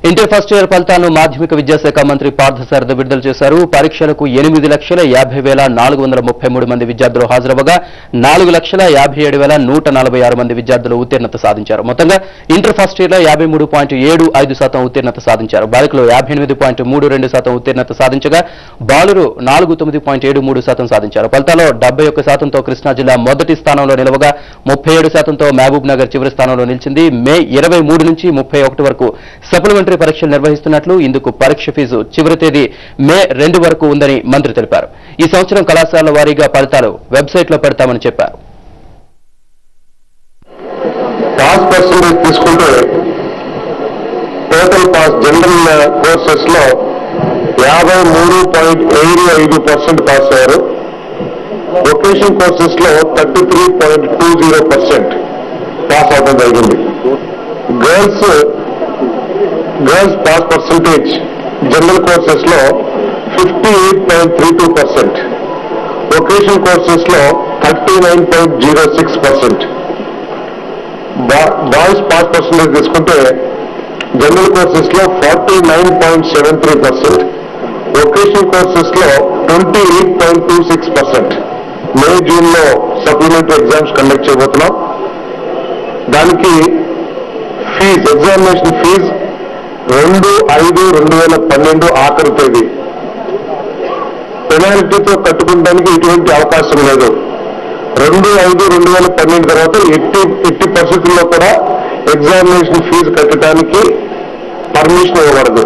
Inter first year ఫలితాలను మాధ్యమిక విద్యాశాఖ మంత్రి పార్థసారథి విడుదల చేశారు. పరీక్షలకు 8,50,433 మంది విద్యార్థులు హాజరవగా 4,57,146 మంది విద్యార్థులు ఉత్తీర్ణత సాధించారు. మొత్తంగా ఇంటర్ ఫస్ట్ ఇయర్ లో 53.75% ఉత్తీర్ణత సాధించారు. బాలికలు 58.32% ఉత్తీర్ణత సాధించగా బాలురు 49.73% సాధించారు. ఫలితాల్లో 71%తో కృష్ణా జిల్లా మొదటి స్థానంలో నిలవగా 37%తో మహబూబ్ నగర్ చివరి స్థానంలో నిలిచింది. మే 23 నుంచి 31 వరకు సప్లిమెంటరీ పరీక్షలు నిర్వహిస్తున్నట్లు, ఇందుకు పరీక్ష ఫీజు చివరి తేదీ మే 2 వరకు ఉందని మంత్రి తెలిపారు. ఈ సంవత్సరం కళాశాలల వారీగా ఫలితాలు వెబ్సైట్లో పెడతామని చెప్పారు. పాస్ పర్సెంటేజ్ తీసుకుంటే టోటల్ పాస్ జనరల్ కోర్సెస్ లో 53.75% పాస్ అయ్యారు. వొకేషనల్ కోర్సెస్ లో 33.20% పాస్ అవడం జరిగింది. Girls pass percentage general courses లో 58.32%, వొకేషనల్ కోర్సెస్ లో 39.06%. బాయ్స్ పాస్ పర్సెంటేజ్ తీసుకుంటే జనరల్ కోర్సెస్ లో 49.73%, వొకేషనల్ కోర్సెస్ లో 28.26%. మే జూన్ లో సప్లిమెంటరీ ఎగ్జామ్స్ కండక్ట్ చేయబోతున్నాం. దానికి ఫీజు, ఎగ్జామినేషన్ ఫీజు 2/5/2012 ఆఖరి తేదీ. పెనాల్టీతో కట్టుకోవడానికి ఎటువంటి అవకాశం లేదు. 2/5/2012 తర్వాత ఎట్టి పరిస్థితుల్లో కూడా ఎగ్జామినేషన్ ఫీజు కట్టడానికి పర్మిషన్ ఇవ్వబడదు.